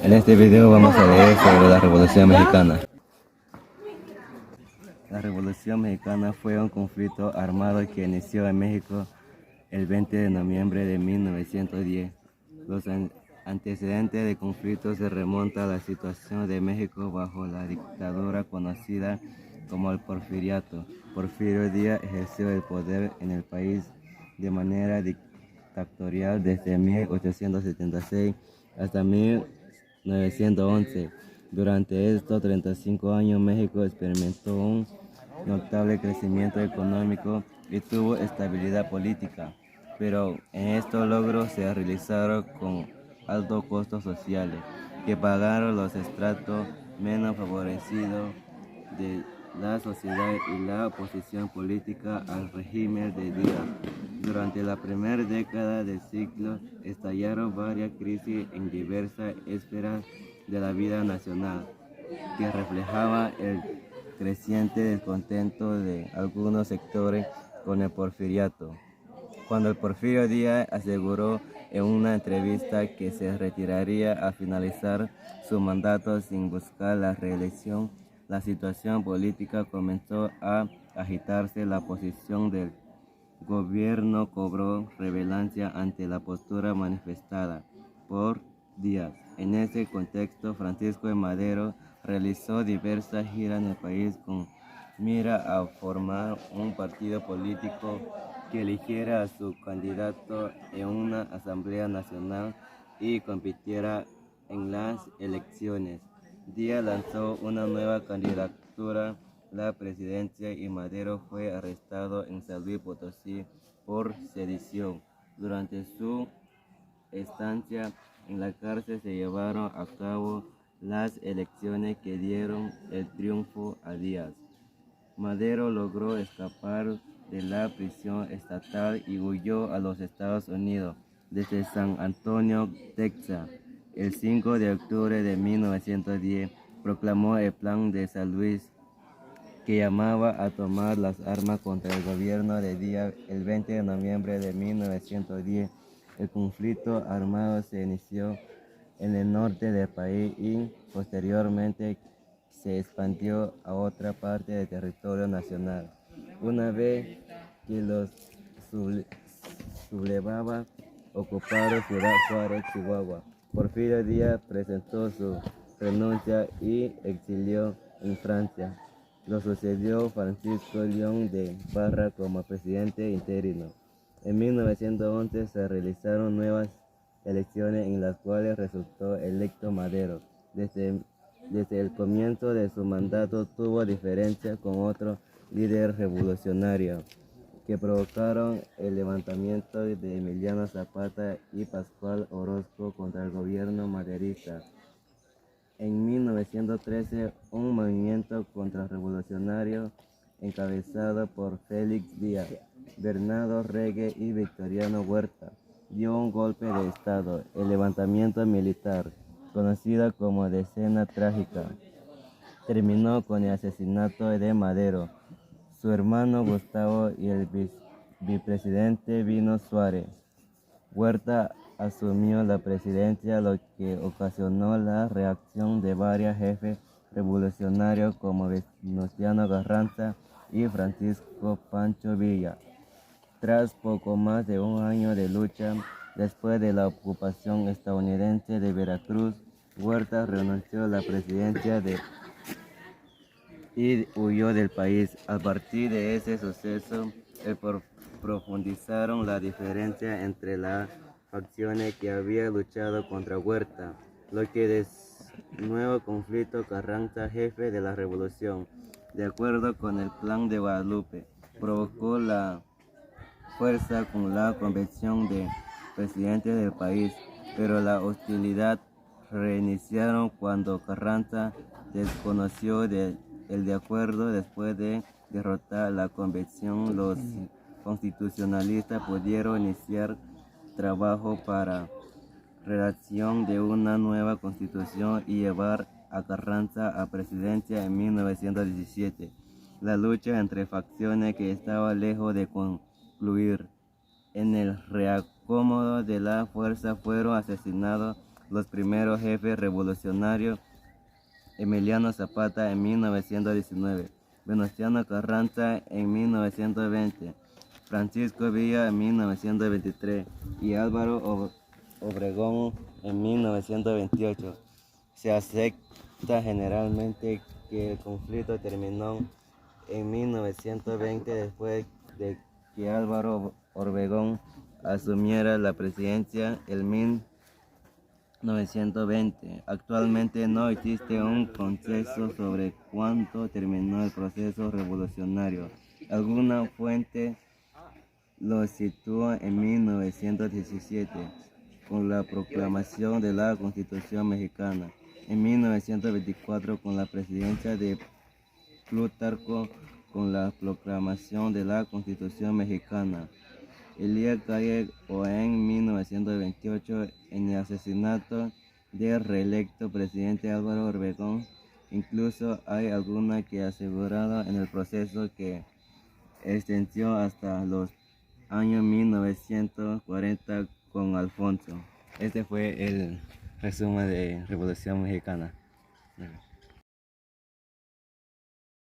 En este video vamos a leer sobre la Revolución Mexicana. La Revolución Mexicana fue un conflicto armado que inició en México el 20 de noviembre de 1910. Los antecedentes del conflicto se remontan a la situación de México bajo la dictadura conocida como el Porfiriato. Porfirio Díaz ejerció el poder en el país de manera dictatorial desde 1876 hasta 1911. Durante estos 35 años México experimentó un notable crecimiento económico y tuvo estabilidad política, pero en estos logros se realizaron con altos costos sociales que pagaron los estratos menos favorecidos de la sociedad y la oposición política al régimen de Díaz. Durante la primera década del siglo estallaron varias crisis en diversas esferas de la vida nacional que reflejaba el creciente descontento de algunos sectores con el porfiriato. Cuando el Porfirio Díaz aseguró en una entrevista que se retiraría a finalizar su mandato sin buscar la reelección, la situación política comenzó a agitarse. La posición del gobierno cobró relevancia ante la postura manifestada por Díaz. En ese contexto, Francisco de Madero realizó diversas giras en el país con mira a formar un partido político que eligiera a su candidato en una asamblea nacional y compitiera en las elecciones. Díaz lanzó una nueva candidatura, la presidencia, y Madero fue arrestado en San Luis Potosí por sedición. Durante su estancia en la cárcel se llevaron a cabo las elecciones que dieron el triunfo a Díaz. Madero logró escapar de la prisión estatal y huyó a los Estados Unidos desde San Antonio, Texas. El 5 de octubre de 1910 proclamó el Plan de San Luis, que llamaba a tomar las armas contra el gobierno de Díaz. El 20 de noviembre de 1910, el conflicto armado se inició en el norte del país y posteriormente se expandió a otra parte del territorio nacional. Una vez que los sublevados ocuparon Ciudad Juárez, Chihuahua, Porfirio Díaz presentó su renuncia y exilió en Francia. Lo sucedió Francisco León de Parra como presidente interino. En 1911 se realizaron nuevas elecciones en las cuales resultó electo Madero. Desde el comienzo de su mandato tuvo diferencias con otros líderes revolucionarios que provocaron el levantamiento de Emiliano Zapata y Pascual Orozco contra el gobierno maderista. En 1913, un movimiento contrarrevolucionario encabezado por Félix Díaz, Bernardo Regge y Victoriano Huerta dio un golpe de estado, el levantamiento militar, conocida como Decena Trágica, terminó con el asesinato de Madero, su hermano Gustavo y el vicepresidente Vino Suárez. Huerta asumió la presidencia, lo que ocasionó la reacción de varios jefes revolucionarios como Venustiano Carranza y Francisco Pancho Villa. Tras poco más de un año de lucha, después de la ocupación estadounidense de Veracruz, Huerta renunció a la presidencia y huyó del país. A partir de ese suceso, profundizaron la diferencia entre las facciones que habían luchado contra Huerta, lo que de nuevo conflicto. Carranza, jefe de la revolución, de acuerdo con el Plan de Guadalupe, provocó la fuerza con la convención de presidentes del país, pero la hostilidad reiniciaron cuando Carranza desconoció el acuerdo. Después de derrotar la convención, los constitucionalistas pudieron iniciar trabajo para redacción de una nueva constitución y llevar a Carranza a presidencia en 1917. La lucha entre facciones que estaba lejos de concluir. En el reacomodo de la fuerza fueron asesinados los primeros jefes revolucionarios: Emiliano Zapata en 1919, Venustiano Carranza en 1920, Francisco Villa en 1923 y Álvaro Obregón en 1928. Se acepta generalmente que el conflicto terminó en 1920 después de que Álvaro Obregón asumiera la presidencia en 1920. Actualmente no existe un consenso sobre cuándo terminó el proceso revolucionario. Algunas fuentes lo sitúan en 1917, con la proclamación de la Constitución mexicana, en 1924 con la presidencia de Plutarco, con la proclamación de la Constitución mexicana, Elia Calle, o en 1928 en el asesinato del reelecto presidente Álvaro Obregón. Incluso hay algunas que aseguraron en el proceso que extendió hasta los años 1940 con Alfonso. Este fue el resumen de Revolución Mexicana.